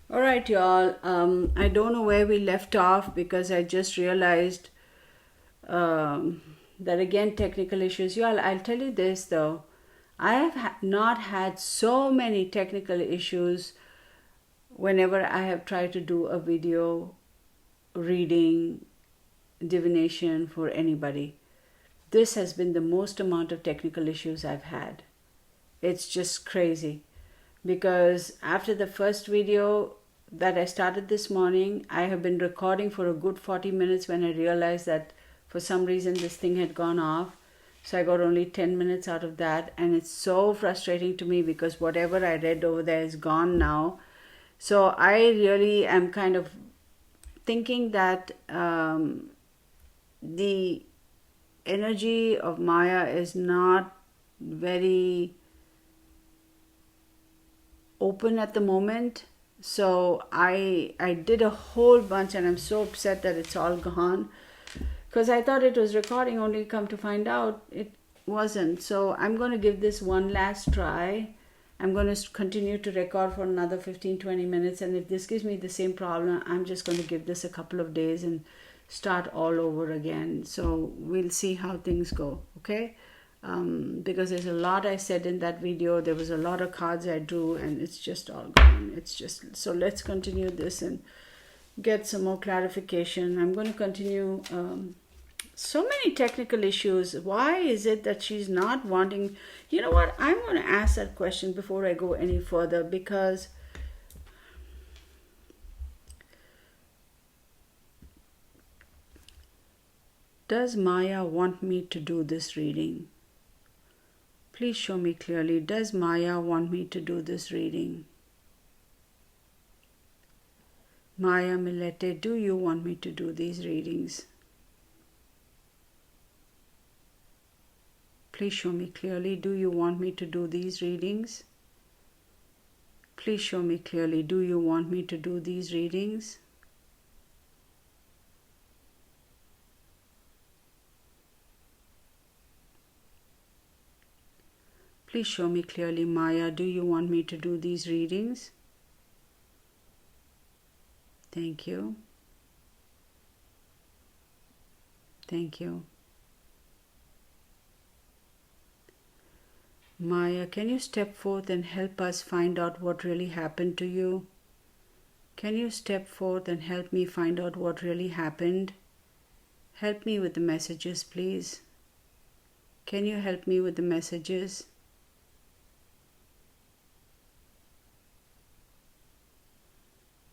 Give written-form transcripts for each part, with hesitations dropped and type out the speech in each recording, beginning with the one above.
All right, y'all. I don't know where we left off because I just realized um, that again technical issues. Y'all, I'll tell you this though. I have not had so many technical issues whenever I have tried to do a video reading divination for anybody. This has been the most amount of technical issues I've had. It's just crazy because after the first video that I started this morning, I have been recording for a good 40 minutes when I realized that for some reason this thing had gone off. So I got only 10 minutes out of that, and it's so frustrating to me because whatever I read over there is gone now. So I really am kind of thinking that the energy of Maya is not very open at the moment. So I did a whole bunch, and I'm so upset that it's all gone because I thought it was recording, only come to find out it wasn't. So I'm going to give this one last try. I'm going to continue to record for another 15-20 minutes, and if this gives me the same problem, I'm just going to give this a couple of days and start all over again. So we'll see how things go, okay? Because there's a lot I said in that video. There was a lot of cards I drew, and it's just all gone. It's just, so let's continue this and get some more clarification. I'm going to continue. So many technical issues. Why is it that she's not wanting? You know what? I'm going to ask that question before I go any further, because does Maya want me to do this reading? Please show me clearly. Does Maya want me to do this reading? Maya Milete, do you want me to do these readings? Please show me clearly. Do you want me to do these readings? Please show me clearly. Do you want me to do these readings? Please show me clearly, Maya. Do you want me to do these readings? Thank you. Thank you. Maya, can you step forth and help us find out what really happened to you? Can you step forth and help me find out what really happened? Help me with the messages, please. Can you help me with the messages?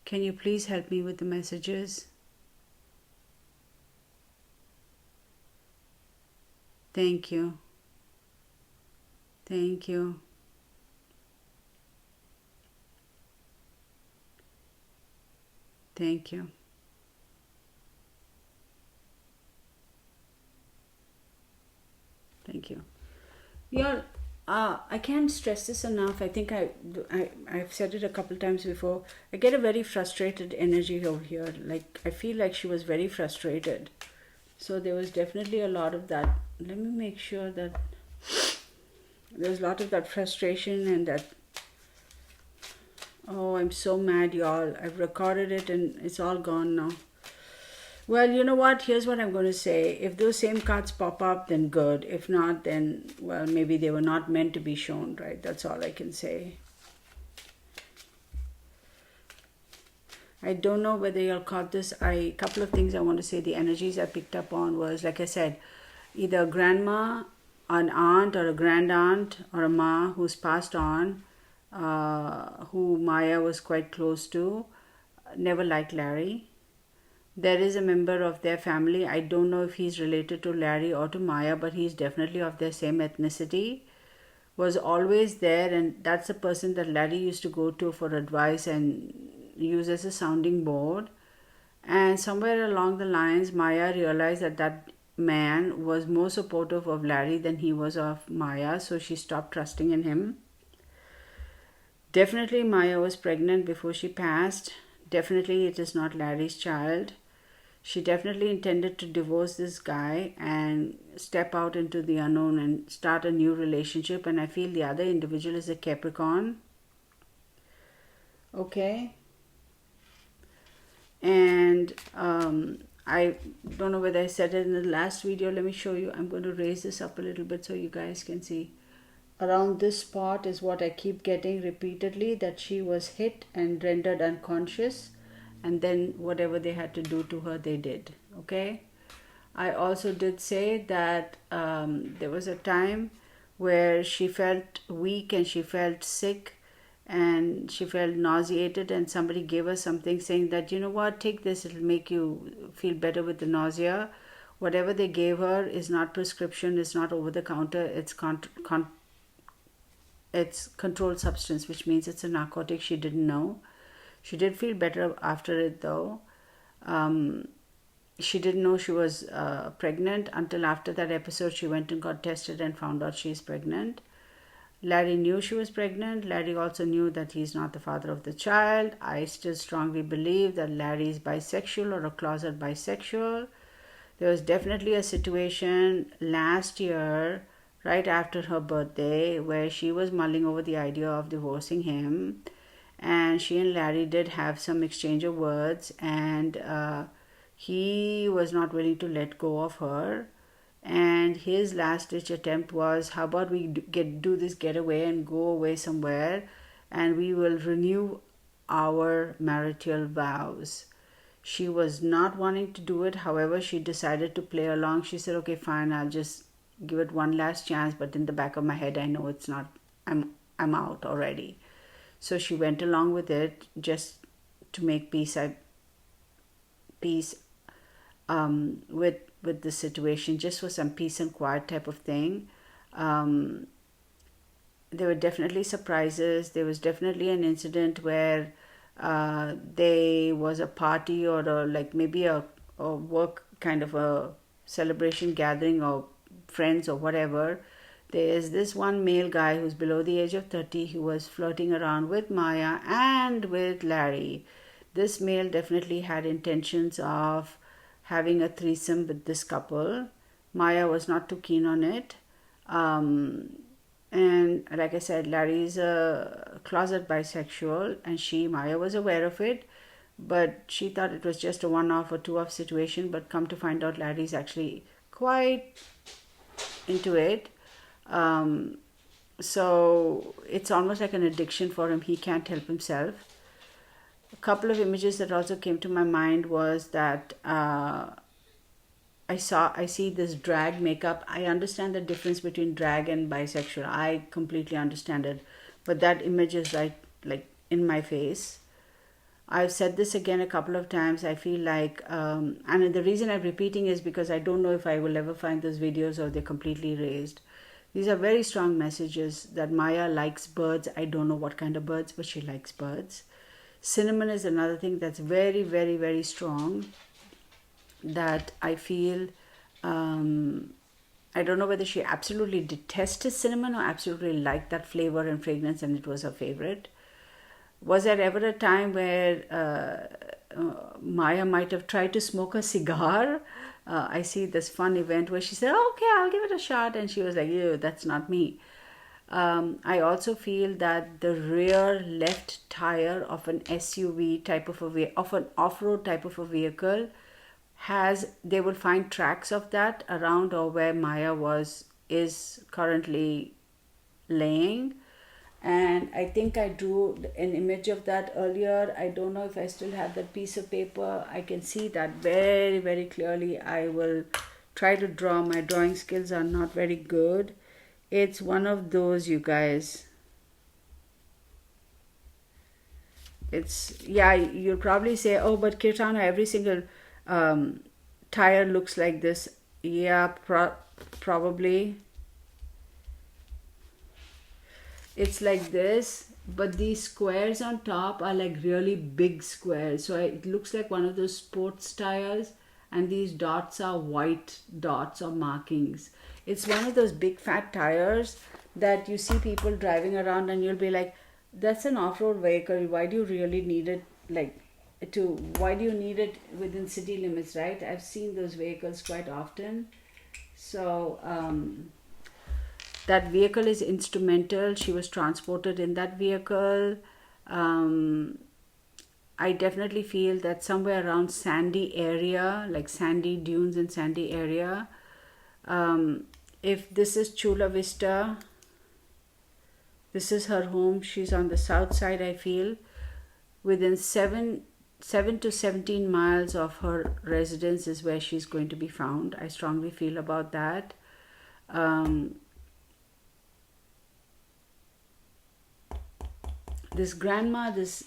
Can you please help me with the messages? Thank you. Thank you. Thank you. Thank you. Y'all, I can't stress this enough. I think I've said it a couple times before. I get a very frustrated energy over here. Like, I feel like she was very frustrated. So there was definitely a lot of that. Let me make sure that there's a lot of that frustration and that, oh, I'm so mad, y'all. I've recorded it and it's all gone now. Well, you know what? Here's what I'm going to say. If those same cards pop up, then good. If not, then, well, maybe they were not meant to be shown, right? That's all I can say. I don't know whether y'all caught this. A couple of things I want to say. The energies I picked up on was, like I said, either a grandma, an aunt, or a grand aunt, or a ma who's passed on, who Maya was quite close to, never liked Larry. There is a member of their family. I don't know if he's related to Larry or to Maya, but he's definitely of their same ethnicity. Was always there, and that's the person that Larry used to go to for advice and use as a sounding board. And somewhere along the lines, Maya realized that that man was more supportive of Larry than he was of Maya, so she stopped trusting in him. Definitely, Maya was pregnant before she passed. Definitely, it is not Larry's child. She definitely intended to divorce this guy and step out into the unknown and start a new relationship. And I feel the other individual is a Capricorn. Okay. And I don't know whether I said it in the last video. Let me show you. I'm going to raise this up a little bit so you guys can see. Around this spot is what I keep getting repeatedly, that she was hit and rendered unconscious, and then whatever they had to do to her, they did. Okay. I also did say that there was a time where she felt weak and she felt sick and she felt nauseated, and somebody gave her something saying that, you know what, take this, it'll make you feel better with the nausea. Whatever they gave her is not prescription, it's not over the counter, it's controlled substance, which means it's a narcotic. She didn't know. She did feel better after it though. She didn't know she was pregnant until after that episode. She went and got tested and found out she's pregnant. Larry knew she was pregnant. Larry also knew that he's not the father of the child. I still strongly believe that Larry is bisexual or a closet bisexual. There was definitely a situation last year, right after her birthday, where she was mulling over the idea of divorcing him. And she and Larry did have some exchange of words, and he was not willing to let go of her. And his last ditch attempt was, how about we do this getaway and go away somewhere, and we will renew our marital vows. She was not wanting to do it. However, she decided to play along. She said, okay, fine, I'll just give it one last chance, but in the back of my head I know it's not, I'm out already. So she went along with it just to make peace with the situation, just for some peace and quiet type of thing. There were definitely surprises. There was definitely an incident where there was a party or maybe a work kind of a celebration gathering or friends or whatever. There's this one male guy who's below the age of 30 who was flirting around with Maya and with Larry. This male definitely had intentions of having a threesome with this couple. Maya was not too keen on it. And like I said, Larry is a closet bisexual, and Maya was aware of it, but she thought it was just a one-off or two-off situation. But come to find out, Larry's actually quite into it. So it's almost like an addiction for him. He can't help himself. A couple of images that also came to my mind was that I see this drag makeup. I understand the difference between drag and bisexual. I completely understand it, but that image is right, like in my face. I've said this again a couple of times. I feel like, and the reason I'm repeating is because I don't know if I will ever find those videos or they're completely erased. These are very strong messages that Maya likes birds. I don't know what kind of birds, but she likes birds. Cinnamon is another thing that's very, very, very strong, that I feel, I don't know whether she absolutely detested cinnamon or absolutely liked that flavor and fragrance and it was her favorite. Was there ever a time where Maya might have tried to smoke a cigar? I see this fun event where she said, oh, okay, I'll give it a shot. And she was like, ew, that's not me. I also feel that the rear left tire of an SUV type of of an off-road type of a vehicle they will find tracks of that around or where Maya is currently laying. And I think I drew an image of that earlier. I don't know if I still have that piece of paper. I can see that very, very clearly. I will try to draw. My drawing skills are not very good. It's one of those, you guys. You'll probably say, oh, but Kirtana, every single tire looks like this. Yeah, probably. It's like this, but these squares on top are like really big squares. So it looks like one of those sports tires, and these dots are white dots or markings. It's one of those big fat tires that you see people driving around and you'll be like, that's an off-road vehicle. Why do you really need it? Why do you need it within city limits, right? I've seen those vehicles quite often. So, that vehicle is instrumental. She was transported in that vehicle. I definitely feel that somewhere around sandy area, like sandy dunes and sandy area. Um, if this is Chula Vista, this is her home. She's on the south side, I feel. Within 7 to 17 miles of her residence is where she's going to be found. I strongly feel about that. Um, this grandma, this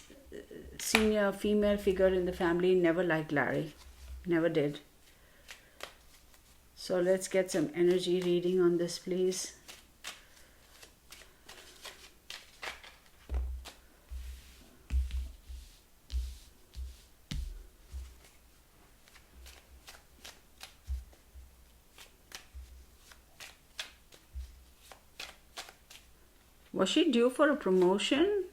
senior female figure in the family, never liked Larry. Never did. So let's get some energy reading on this, please. Was she due for a promotion?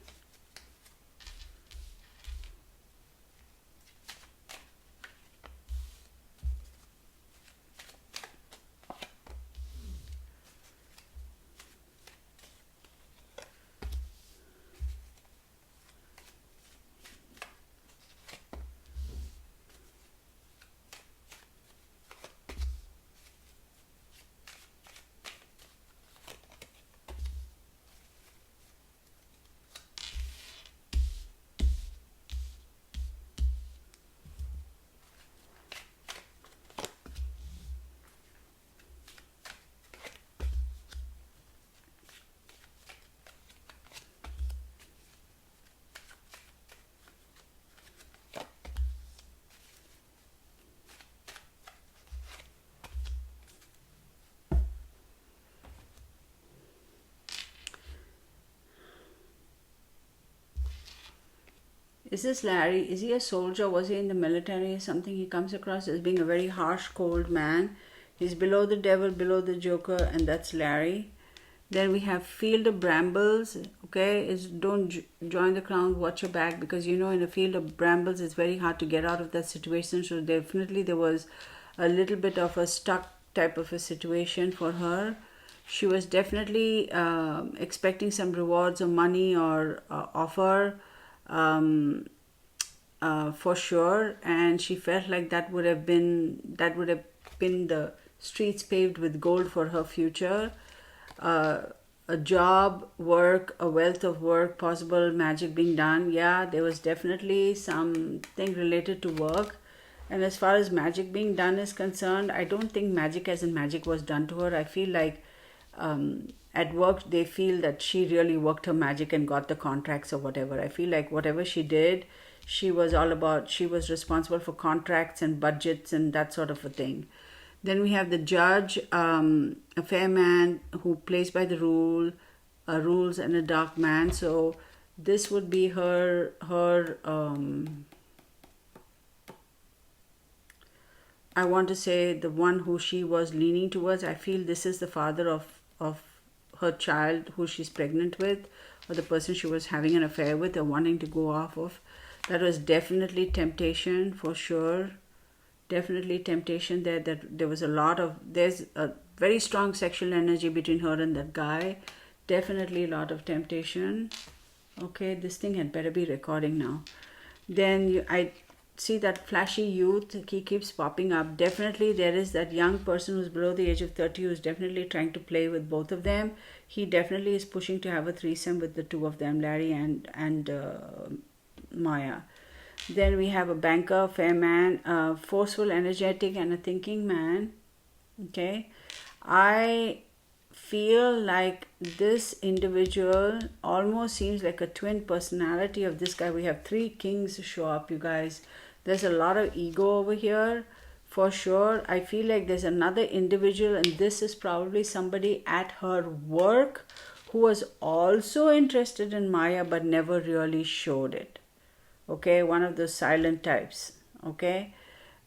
Is this Larry? Is he a soldier? Was he in the military? Something he comes across as being a very harsh, cold man. He's below the devil, below the joker, and that's Larry. Then we have Field of Brambles. Okay, is don't join the crowd, watch your back, because you know in a field of brambles it's very hard to get out of that situation. So definitely there was a little bit of a stuck type of a situation for her. She was definitely expecting some rewards or money or offer, for sure, and she felt like that would have been the streets paved with gold for her future. uh, a job, work, a wealth of work, possible magic being done. Yeah, there was definitely something related to work. And as far as magic being done is concerned, I don't think magic as in magic was done to her. I feel like at work they feel that she really worked her magic and got the contracts or whatever. I feel like whatever she did, she was responsible for contracts and budgets and that sort of a thing. Then we have the judge, a fair man who plays by the rules, and a dark man. So this would be her. I want to say the one who she was leaning towards. I feel this is the father of her child who she's pregnant with, or the person she was having an affair with or wanting to go off of. That was definitely temptation for sure. Definitely temptation there. That there was there's a very strong sexual energy between her and that guy. Definitely a lot of temptation. Okay, this thing had better be recording now. Then I see that flashy youth, he keeps popping up. Definitely there is that young person who's below the age of 30 who's definitely trying to play with both of them. He definitely is pushing to have a threesome with the two of them, Larry and Maya. Then we have a banker, fair man, forceful, energetic, and a thinking man. Okay, I feel like this individual almost seems like a twin personality of this guy. We have three kings show up, you guys. There's a lot of ego over here for sure. I feel like there's another individual, and this is probably somebody at her work who was also interested in Maya but never really showed it. Okay, one of those silent types. Okay,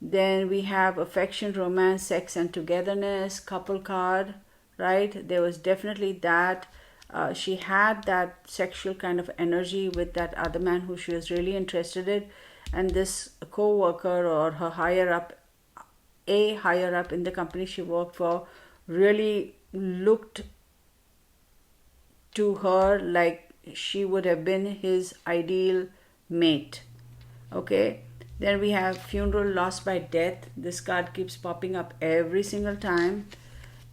then we have affection, romance, sex, and togetherness, couple card, right? There was definitely that. She had that sexual kind of energy with that other man who she was really interested in, and this co-worker or her higher up, a higher up in the company she worked for, really looked to her like she would have been his ideal mate. Okay, then we have funeral, loss by death. This card keeps popping up every single time.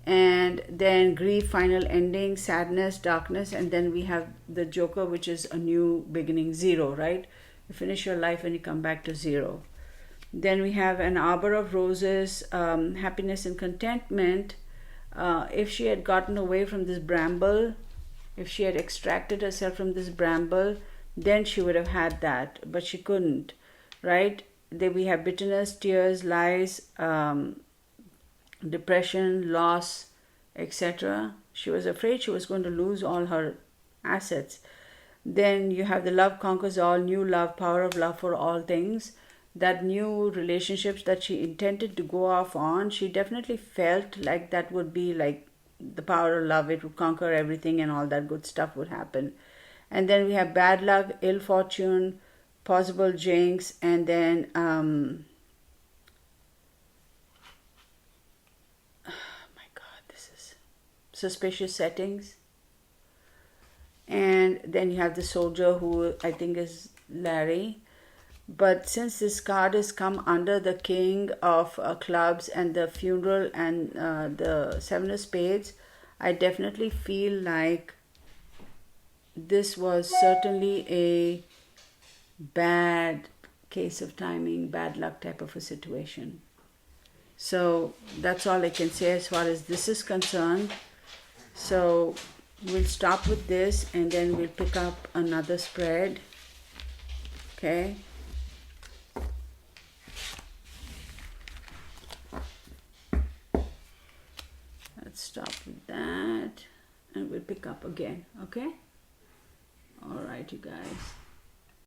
And then grief, final ending, sadness, darkness, and then we have the Joker, which is a new beginning, zero, right? You finish your life and you come back to zero. Then we have an arbor of roses, happiness and contentment. If she had gotten away from this bramble, if she had extracted herself from this bramble, then she would have had that, but she couldn't, right? Then we have bitterness, tears, lies, depression, loss, etc. She was afraid she was going to lose all her assets. Then you have the love conquers all, new love, power of love for all things. That new relationships that she intended to go off on, she definitely felt like that would be like the power of love. It would conquer everything and all that good stuff would happen. And then we have bad luck, ill fortune, possible jinx, and then my god, this is suspicious settings. And then you have the soldier, who I think is Larry. But since this card has come under the king of clubs and the funeral and the seven of spades, I definitely feel like this was certainly a bad case of timing, bad luck type of a situation. So that's all I can say as far as this is concerned. So we'll stop with this and then we'll pick up another spread. Okay. Let's stop with that and we'll pick up again. Okay. All right, you guys.